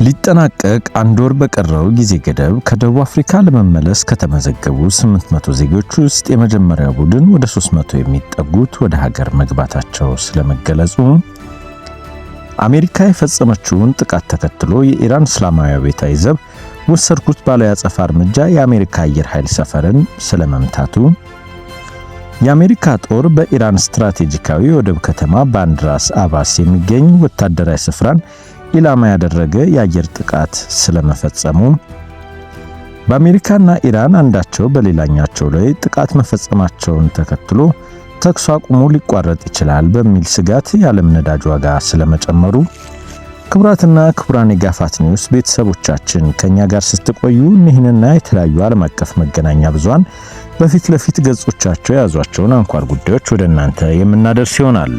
ሊጠናቀቅ አንድ ወር በቀረው ጊዜ ገደብ ከደቡብ አፍሪካ ለመመለስ ከተመዘገቡ 800 ዜጎች ውስጥ የመጀመሪያው ቡድን ወደ 300 የሚጠጉት ወደ ሀገር መግባታቸው ስለመገለጹ፣ አሜሪካ የፈጸመችውን ጥቃት ተከትሎ የኢራን እስላማዊ አብዮታዊ ዘብ ወሰድኩት ባለው ያጸፋ እርምጃ የአሜሪካ አየር ኃይል ሰፈርን ስለመምታቱ፣ የአሜሪካ ጦር በኢራን ስትራቴጂካዊ ወደብ ከተማ ባንድራስ አባስ የሚገኝ ወታደራዊ ስፍራን ኢላማ ያደረገ የአየር ጥቃት ስለመፈጸሙ፣ በአሜሪካና ኢራን አንዳቸው በሌላኛቸው ላይ ጥቃት መፈጸማቸውን ተከትሎ ተኩስ አቁሙ ሊቋረጥ ይችላል በሚል ስጋት የዓለም ነዳጅ ዋጋ ስለመጨመሩ፣ ክቡራትና ክቡራን የጋፋት ኒውስ ቤተሰቦቻችን ከኛ ጋር ስትቆዩ እነዚህንና የተለያዩ ዓለም አቀፍ መገናኛ ብዙሃን በፊት ለፊት ገጾቻቸው የያዟቸውን አንኳር ጉዳዮች ወደ እናንተ የምናደርስ ይሆናል።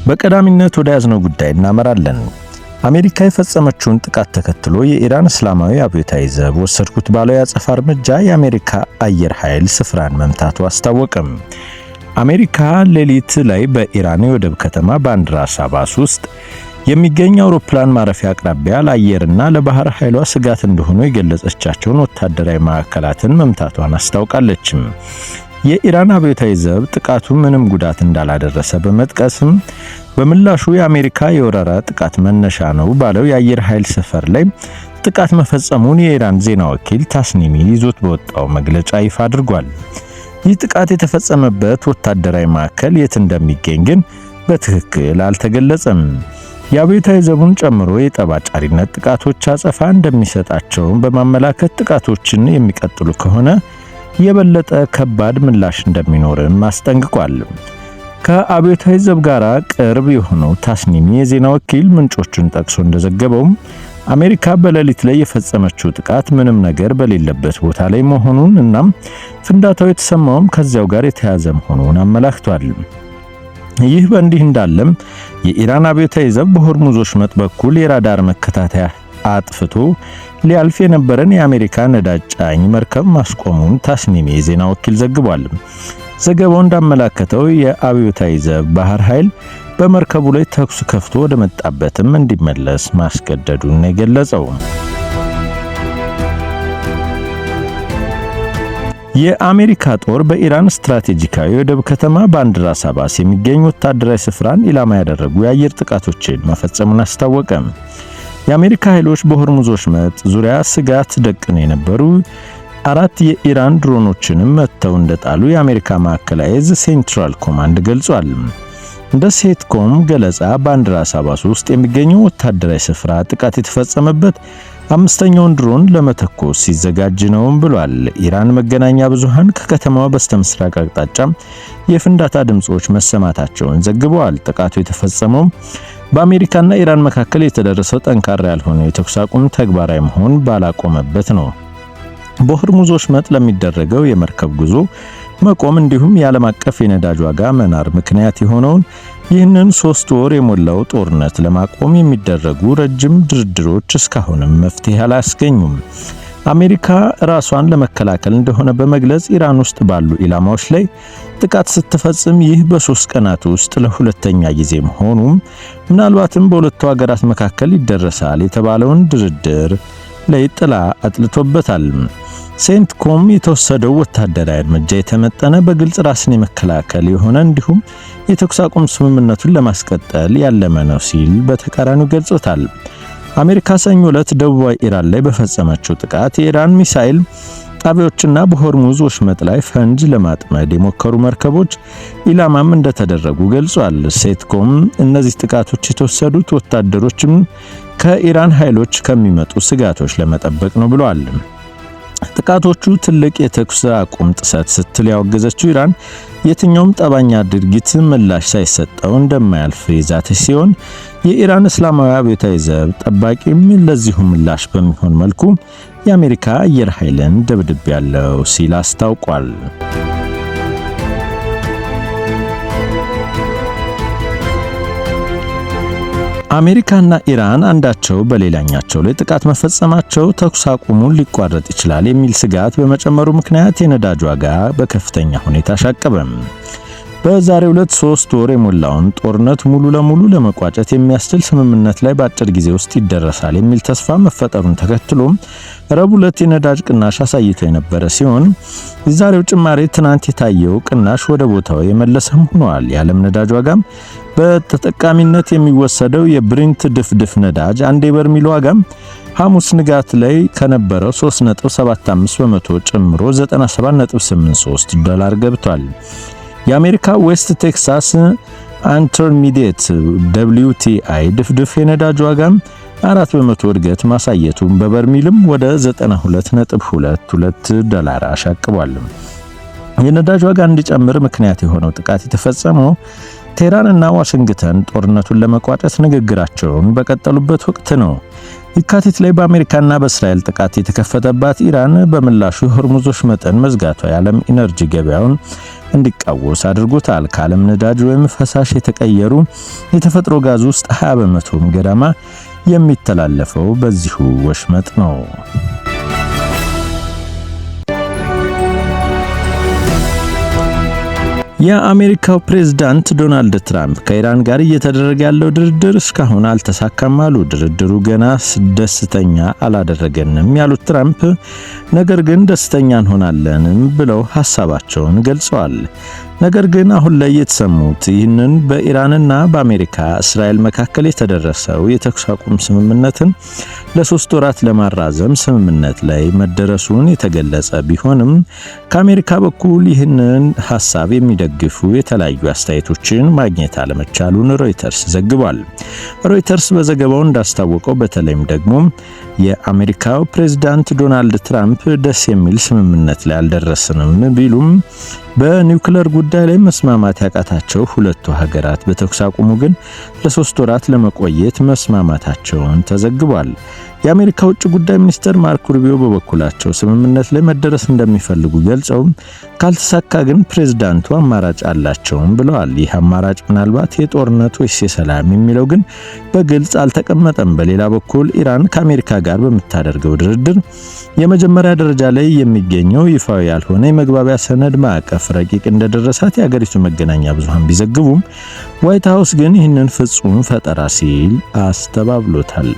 በቀዳሚነት ወደ ያዝነው ጉዳይ እናመራለን። አሜሪካ የፈጸመችውን ጥቃት ተከትሎ የኢራን እስላማዊ አብዮታዊ ዘብ ወሰድኩት ባለው ያጸፋ እርምጃ የአሜሪካ አየር ኃይል ስፍራን መምታቱ አስታወቀም። አሜሪካ ሌሊት ላይ በኢራን የወደብ ከተማ ባንድራስ አባስ ውስጥ የሚገኝ አውሮፕላን ማረፊያ አቅራቢያ ለአየርና ለባህር ኃይሏ ስጋት እንደሆኑ የገለጸቻቸውን ወታደራዊ ማዕከላትን መምታቷን አስታውቃለች። የኢራን አብዮታዊ ዘብ ጥቃቱ ምንም ጉዳት እንዳላደረሰ በመጥቀስም በምላሹ የአሜሪካ የወረራ ጥቃት መነሻ ነው ባለው የአየር ኃይል ሰፈር ላይ ጥቃት መፈጸሙን የኢራን ዜና ወኪል ታስኒሚ ይዞት በወጣው መግለጫ ይፋ አድርጓል። ይህ ጥቃት የተፈጸመበት ወታደራዊ ማዕከል የት እንደሚገኝ ግን በትክክል አልተገለጸም። የአብዮታዊ ዘቡን ጨምሮ የጠባጫሪነት ጥቃቶች አጸፋ እንደሚሰጣቸው በማመላከት ጥቃቶችን የሚቀጥሉ ከሆነ የበለጠ ከባድ ምላሽ እንደሚኖርም አስጠንቅቋል። ከአብዮታዊ ዘብ ጋር ቅርብ የሆነው ታስኒሚ የዜና ወኪል ምንጮቹን ጠቅሶ እንደዘገበው አሜሪካ በሌሊት ላይ የፈጸመችው ጥቃት ምንም ነገር በሌለበት ቦታ ላይ መሆኑን እናም ፍንዳታው የተሰማውም ከዚያው ጋር የተያያዘ መሆኑን አመላክቷል። ይህ በእንዲህ እንዳለም የኢራን አብዮታዊ ዘብ በሆርሙዝ ወሽመጥ በኩል የራዳር መከታተያ አጥፍቶ ሊያልፍ የነበረን የአሜሪካ ነዳጅ ጫኝ መርከብ ማስቆሙን ታስኒሚ የዜና ወኪል ዘግቧል። ዘገባው እንዳመላከተው የአብዮታዊ ዘብ ባህር ኃይል በመርከቡ ላይ ተኩስ ከፍቶ ወደ መጣበትም እንዲመለስ ማስገደዱን የገለጸው። የአሜሪካ ጦር በኢራን ስትራቴጂካዊ ወደብ ከተማ ባንድራስ አባስ የሚገኝ ወታደራዊ ስፍራን ኢላማ ያደረጉ የአየር ጥቃቶችን መፈጸሙን አስታወቀ። የአሜሪካ ኃይሎች በሆርሙዝ ወሽመጥ ዙሪያ ስጋት ደቅነው የነበሩ 4 የኢራን ድሮኖችንም መተው እንደጣሉ የአሜሪካ ማዕከላዊ እዝ ሴንትራል ኮማንድ ገልጿል። እንደ ሴትኮም ገለጻ ባንድራስ አባስ ውስጥ የሚገኘው ወታደራዊ ስፍራ ጥቃት የተፈጸመበት 5ኛውን ድሮን ለመተኮስ ሲዘጋጅ ነውም ብሏል። ኢራን መገናኛ ብዙሃን ከከተማዋ በስተምስራቅ አቅጣጫ የፍንዳታ ድምጾች መሰማታቸውን ዘግበዋል። ጥቃቱ የተፈጸመው በአሜሪካና ኢራን መካከል የተደረሰው ጠንካራ ያልሆነ የተኩስ አቁም ተግባራዊ መሆን ባላቆመበት ነው። በሆርሙዝ ወሽመጥ ለሚደረገው የመርከብ ጉዞ መቆም እንዲሁም የዓለም አቀፍ የነዳጅ ዋጋ መናር ምክንያት የሆነውን ይህንን 3 ወር የሞላው ጦርነት ለማቆም የሚደረጉ ረጅም ድርድሮች እስካሁንም መፍትሄ አላስገኙም። አሜሪካ ራሷን ለመከላከል እንደሆነ በመግለጽ ኢራን ውስጥ ባሉ ኢላማዎች ላይ ጥቃት ስትፈጽም ይህ በ3 ቀናት ውስጥ ለሁለተኛ ጊዜ መሆኑም ምናልባትም በሁለቱ ሀገራት መካከል ይደረሳል የተባለውን ድርድር ላይ ጥላ አጥልቶበታል። ሴንትኮም የተወሰደው ወታደራዊ እርምጃ የተመጠነ በግልጽ ራስን የመከላከል የሆነ እንዲሁም የተኩስ አቁም ስምምነቱን ለማስቀጠል ያለመ ነው ሲል በተቃራኒው ገልጾታል። አሜሪካ ሰኞ ዕለት ደቡባዊ ኢራን ላይ በፈጸመችው ጥቃት የኢራን ሚሳኤል ጣቢያዎችና በሆርሙዝ ወሽመጥ ላይ ፈንጅ ለማጥመድ የሞከሩ መርከቦች ኢላማም እንደተደረጉ ገልጿል። ሴትኮም እነዚህ ጥቃቶች የተወሰዱት ወታደሮችም ከኢራን ኃይሎች ከሚመጡ ስጋቶች ለመጠበቅ ነው ብሏል። ጥቃቶቹ ትልቅ የተኩስ አቁም ጥሰት ስትል ያወገዘችው ኢራን የትኛውም ጠባኛ ድርጊት ምላሽ ሳይሰጠው እንደማያልፍ ይዛተች ሲሆን የኢራን እስላማዊ አብዮታዊ ዘብ ጠባቂም ለዚሁ ምላሽ በሚሆን መልኩ የአሜሪካ አየር ኃይልን ደብድብ ያለው ሲል አስታውቋል። አሜሪካና ኢራን አንዳቸው በሌላኛቸው ላይ ጥቃት መፈጸማቸው ተኩስ አቁሙን ሊቋረጥ ይችላል የሚል ስጋት በመጨመሩ ምክንያት የነዳጅ ዋጋ በከፍተኛ ሁኔታ አሻቀበም። በዛሬው ዕለት 3 ወር የሞላውን ጦርነት ሙሉ ለሙሉ ለመቋጨት የሚያስችል ስምምነት ላይ በአጭር ጊዜ ውስጥ ይደረሳል የሚል ተስፋ መፈጠሩን ተከትሎ ረቡዕ ዕለት የነዳጅ ቅናሽ አሳይቶ የነበረ ሲሆን የዛሬው ጭማሪ ትናንት የታየው ቅናሽ ወደ ቦታው የመለሰም ሆኗል። የዓለም ነዳጅ ዋጋም በተጠቃሚነት የሚወሰደው የብሬንት ድፍድፍ ነዳጅ አንድ የበርሜል ዋጋም ሐሙስ ንጋት ላይ ከነበረው 3.75 በመቶ ጨምሮ $97.83 ገብቷል። የአሜሪካ ዌስት ቴክሳስ ኢንተርሚዲየት WTI ድፍድፍ የነዳጅ ዋጋም 4 በመቶ እድገት ማሳየቱን በበርሜልም ወደ $92.22 አሻቅቧል። የነዳጅ ዋጋ እንዲጨምር ምክንያት የሆነው ጥቃት የተፈጸመው ቴህራንና ዋሽንግተን ጦርነቱን ለመቋጨት ንግግራቸውን በቀጠሉበት ወቅት ነው። የካቲት ላይ በአሜሪካና በእስራኤል ጥቃት የተከፈተባት ኢራን በምላሹ ሆርሙዞች መጠን መዝጋቷ የዓለም ኢነርጂ ገበያውን እንዲቃወስ አድርጎታል። ከዓለም ነዳጅ ወይም ፈሳሽ የተቀየሩ የተፈጥሮ ጋዝ ውስጥ 20 በመቶ ገደማ የሚተላለፈው በዚሁ ወሽመጥ ነው። የአሜሪካው ፕሬዝዳንት ዶናልድ ትራምፕ ከኢራን ጋር እየተደረገ ያለው ድርድር እስካሁን አልተሳካም አሉ። ድርድሩ ገና ደስተኛ አላደረገንም ያሉት ትራምፕ ነገር ግን ደስተኛ እንሆናለንም ብለው ሐሳባቸውን ገልጸዋል። ነገር ግን አሁን ላይ የተሰሙት ይህንን በኢራንና በአሜሪካ እስራኤል መካከል የተደረሰው የተኩስ አቁም ስምምነትን ለ3 ወራት ለማራዘም ስምምነት ላይ መደረሱን የተገለጸ ቢሆንም ከአሜሪካ በኩል ይህንን ሐሳብ የሚደግፉ የተለያዩ አስተያየቶችን ማግኘት አለመቻሉን ሮይተርስ ዘግቧል። ሮይተርስ በዘገባው እንዳስታወቀው በተለይም ደግሞ የአሜሪካው ፕሬዝዳንት ዶናልድ ትራምፕ ደስ የሚል ስምምነት ላይ አልደረስንም ቢሉም በኒውክሌር ጉዳይ ላይ መስማማት ያቃታቸው ሁለቱ ሀገራት በተኩስ አቁሙ ግን ለ3 ወራት ለመቆየት መስማማታቸውን ተዘግቧል። የአሜሪካ ውጭ ጉዳይ ሚኒስትር ማርኮ ሩቢዮ በበኩላቸው ስምምነት ላይ መደረስ እንደሚፈልጉ ገልጸው ካልተሳካ ግን ፕሬዝዳንቱ አማራጭ አላቸውም ብለዋል። ይህ አማራጭ ምናልባት የጦርነት ወይስ የሰላም የሚለው ግን በግልጽ አልተቀመጠም። በሌላ በኩል ኢራን ከአሜሪካ ጋር በምታደርገው ድርድር የመጀመሪያ ደረጃ ላይ የሚገኘው ይፋዊ ያልሆነ የመግባቢያ ሰነድ ማዕቀፍ ረቂቅ እንደደረሳት የአገሪቱ መገናኛ ብዙሃን ቢዘግቡም ዋይት ሃውስ ግን ይህንን ፍጹም ፈጠራ ሲል አስተባብሎታል።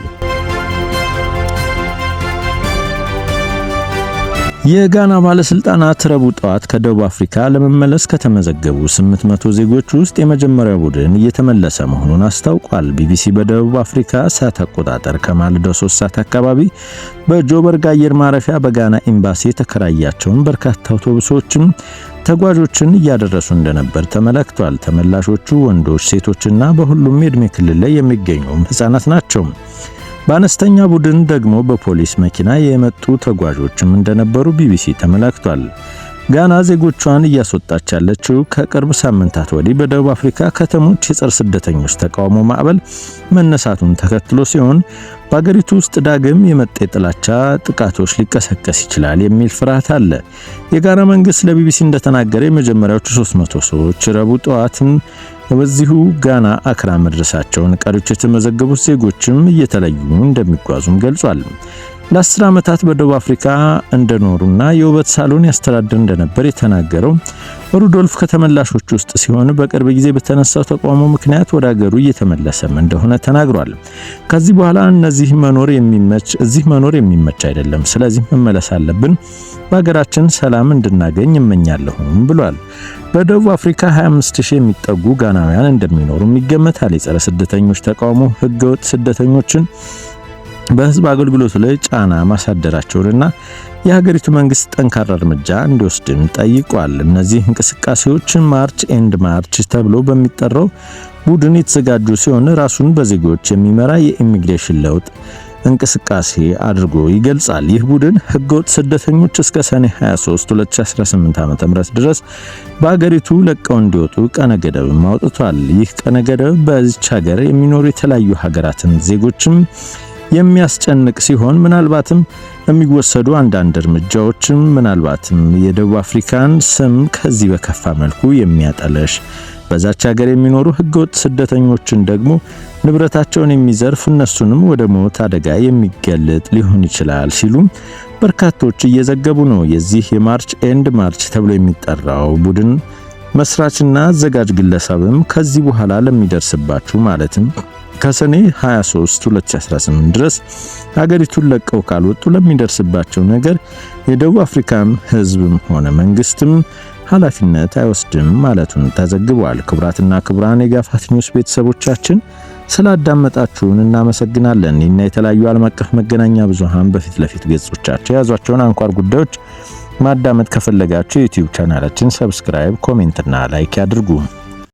የጋና ባለስልጣናት ረቡዕ ጠዋት ከደቡብ አፍሪካ ለመመለስ ከተመዘገቡ 800 ዜጎች ውስጥ የመጀመሪያው ቡድን እየተመለሰ መሆኑን አስታውቋል። ቢቢሲ በደቡብ አፍሪካ ሰዓት አቆጣጠር ከማለዳው 3 ሰዓት አካባቢ በጆበርግ አየር ማረፊያ በጋና ኤምባሲ የተከራያቸውን በርካታ አውቶቡሶችን ተጓዦችን እያደረሱ እንደነበር ተመለክቷል። ተመላሾቹ ወንዶች፣ ሴቶችና በሁሉም የዕድሜ ክልል ላይ የሚገኙ ሕፃናት ናቸው። በአነስተኛ ቡድን ደግሞ በፖሊስ መኪና የመጡ ተጓዦችም እንደነበሩ ቢቢሲ ተመላክቷል። ጋና ዜጎቿን እያስወጣች ያለችው ከቅርብ ሳምንታት ወዲህ በደቡብ አፍሪካ ከተሞች የጸረ ስደተኞች ተቃውሞ ማዕበል መነሳቱን ተከትሎ ሲሆን በአገሪቱ ውስጥ ዳግም የመጤ ጥላቻ ጥቃቶች ሊቀሰቀስ ይችላል የሚል ፍርሃት አለ። የጋና መንግስት ለቢቢሲ እንደተናገረ የመጀመሪያዎቹ 300 ሰዎች ረቡዕ ጠዋትን በዚሁ ጋና አክራ መድረሳቸውን፣ ቀሪዎች የተመዘገቡት ዜጎችም እየተለዩ እንደሚጓዙም ገልጿል። ለ10 ዓመታት በደቡብ አፍሪካ እንደኖሩና የውበት ሳሎን ያስተዳድር እንደነበር የተናገረው ሩዶልፍ ከተመላሾች ውስጥ ሲሆን በቅርብ ጊዜ በተነሳው ተቃውሞ ምክንያት ወደ አገሩ እየተመለሰም እንደሆነ ተናግሯል። ከዚህ በኋላ እዚህ መኖር የሚመች አይደለም፣ ስለዚህ መመለስ አለብን፣ በሀገራችን ሰላም እንድናገኝ እመኛለሁም ብሏል። በደቡብ አፍሪካ 25000 የሚጠጉ ጋናውያን እንደሚኖሩም ይገመታል። የጸረ ስደተኞች ተቃውሞ ህገወጥ ስደተኞችን በህዝብ አገልግሎቱ ላይ ጫና ማሳደራቸውንና የሀገሪቱ መንግስት ጠንካራ እርምጃ እንዲወስድም ጠይቋል። እነዚህ እንቅስቃሴዎች ማርች ኤንድ ማርች ተብሎ በሚጠራው ቡድን የተዘጋጁ ሲሆን ራሱን በዜጎች የሚመራ የኢሚግሬሽን ለውጥ እንቅስቃሴ አድርጎ ይገልጻል። ይህ ቡድን ህገወጥ ስደተኞች እስከ ሰኔ 23 2018 ዓ.ም ድረስ በአገሪቱ ለቀው እንዲወጡ ቀነ ገደብም አውጥቷል። ይህ ቀነ ገደብ በዚች ሀገር የሚኖሩ የተለያዩ ሀገራትን ዜጎችም የሚያስጨንቅ ሲሆን ምናልባትም የሚወሰዱ አንዳንድ እርምጃዎችም ምናልባትም የደቡብ አፍሪካን ስም ከዚህ በከፋ መልኩ የሚያጠለሽ በዛች ሀገር የሚኖሩ ህገወጥ ስደተኞችን ደግሞ ንብረታቸውን የሚዘርፍ እነሱንም ወደ ሞት አደጋ የሚገለጥ ሊሆን ይችላል ሲሉም በርካቶች እየዘገቡ ነው። የዚህ የማርች ኤንድ ማርች ተብሎ የሚጠራው ቡድን መስራችና አዘጋጅ ግለሰብም ከዚህ በኋላ ለሚደርስባችሁ ማለትም ከሰኔ 23 2018 ድረስ ሀገሪቱን ለቀው ካልወጡ ለሚደርስባቸው ነገር የደቡብ አፍሪካም ህዝብም ሆነ መንግስትም ኃላፊነት አይወስድም ማለቱን ተዘግቧል። ክቡራትና ክቡራን የጋፋት ኒውስ ቤተሰቦቻችን ስላዳመጣችሁን እናመሰግናለን። እና የተለያዩ ዓለም አቀፍ መገናኛ ብዙሃን በፊት ለፊት ገጾቻቸው የያዟቸውን አንኳር ጉዳዮች ማዳመጥ ከፈለጋችሁ የዩቲዩብ ቻናላችን ሰብስክራይብ፣ ኮሜንትና ላይክ ያድርጉ።